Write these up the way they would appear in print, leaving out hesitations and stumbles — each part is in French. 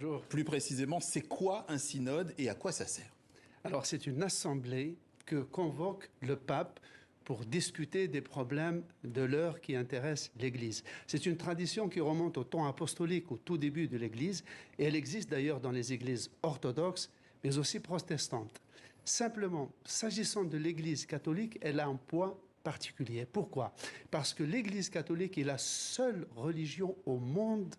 Bonjour. Plus précisément, c'est quoi un synode et à quoi ça sert? Alors, c'est une assemblée que convoque le pape pour discuter des problèmes de l'heure qui intéressent l'Église. C'est une tradition qui remonte au temps apostolique, au tout début de l'Église, et elle existe d'ailleurs dans les églises orthodoxes, mais aussi protestantes. Simplement, s'agissant de l'Église catholique, elle a un poids particulier. Pourquoi? Parce que l'Église catholique est la seule religion au monde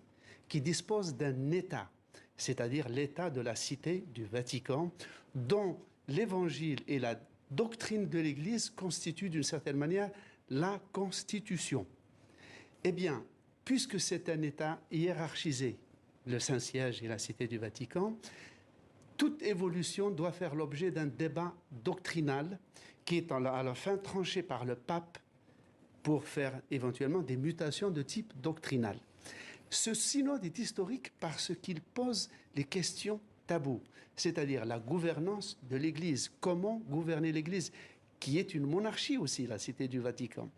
qui dispose d'un État, c'est-à-dire l'État de la Cité du Vatican, dont l'Évangile et la doctrine de l'Église constituent d'une certaine manière la Constitution. Eh bien, puisque c'est un État hiérarchisé, le Saint-Siège et la Cité du Vatican, toute évolution doit faire l'objet d'un débat doctrinal qui est à la fin tranché par le pape pour faire éventuellement des mutations de type doctrinal. Ce synode est historique parce qu'il pose les questions tabous, c'est-à-dire la gouvernance de l'Église. Comment gouverner l'Église, qui est une monarchie aussi, la Cité du Vatican?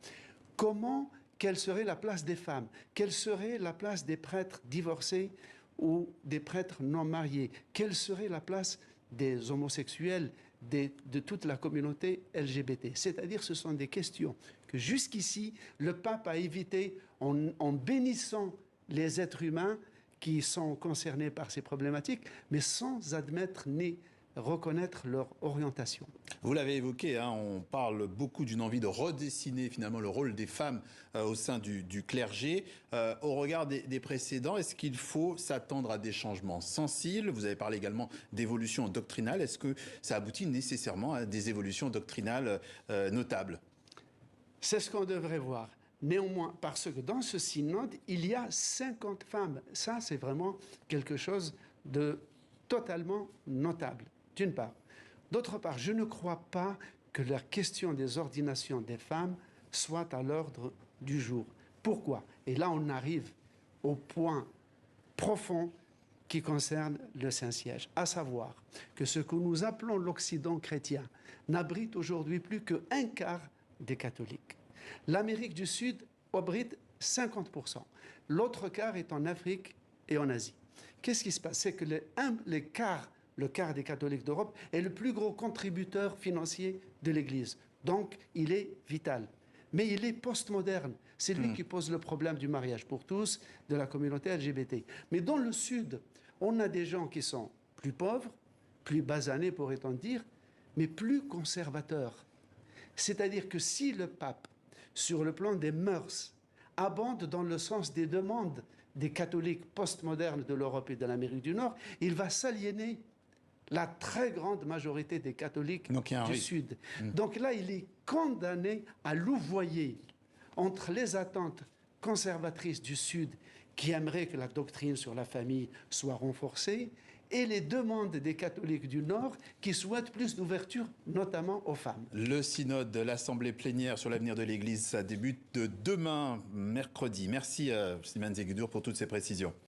Quelle serait la place des femmes? Quelle serait la place des prêtres divorcés ou des prêtres non mariés? Quelle serait la place des homosexuels, de toute la communauté LGBT? C'est-à-dire, ce sont des questions que jusqu'ici, le pape a évité en bénissant les êtres humains qui sont concernés par ces problématiques, mais sans admettre ni reconnaître leur orientation. Vous l'avez évoqué, on parle beaucoup d'une envie de redessiner finalement le rôle des femmes au sein du clergé. Au regard des précédents, est-ce qu'il faut s'attendre à des changements sensibles? Vous avez parlé également d'évolutions doctrinales. Est-ce que ça aboutit nécessairement à des évolutions doctrinales notables? C'est ce qu'on devrait voir. Néanmoins, parce que dans ce synode, il y a 50 femmes. Ça, c'est vraiment quelque chose de totalement notable, d'une part. D'autre part, je ne crois pas que la question des ordinations des femmes soit à l'ordre du jour. Pourquoi? Et là, on arrive au point profond qui concerne le Saint-Siège, à savoir que ce que nous appelons l'Occident chrétien n'abrite aujourd'hui plus qu'un quart des catholiques. L'Amérique du Sud abrite 50%. L'autre quart est en Afrique et en Asie. Qu'est-ce qui se passe? C'est que le quart des catholiques d'Europe est le plus gros contributeur financier de l'Église. Donc, il est vital. Mais il est postmoderne. C'est lui qui pose le problème du mariage pour tous, de la communauté LGBT. Mais dans le Sud, on a des gens qui sont plus pauvres, plus basanés, pourrait-on dire, mais plus conservateurs. C'est-à-dire que si le pape, sur le plan des mœurs, abonde dans le sens des demandes des catholiques postmodernes de l'Europe et de l'Amérique du Nord, il va s'aliéner la très grande majorité des catholiques du Sud. Donc là, il est condamné à louvoyer entre les attentes conservatrices du Sud qui aimeraient que la doctrine sur la famille soit renforcée et les demandes des catholiques du Nord qui souhaitent plus d'ouverture, notamment aux femmes. Le synode de l'Assemblée plénière sur l'avenir de l'Église, ça débute demain, mercredi. Merci Slimane Zeguedour pour toutes ces précisions.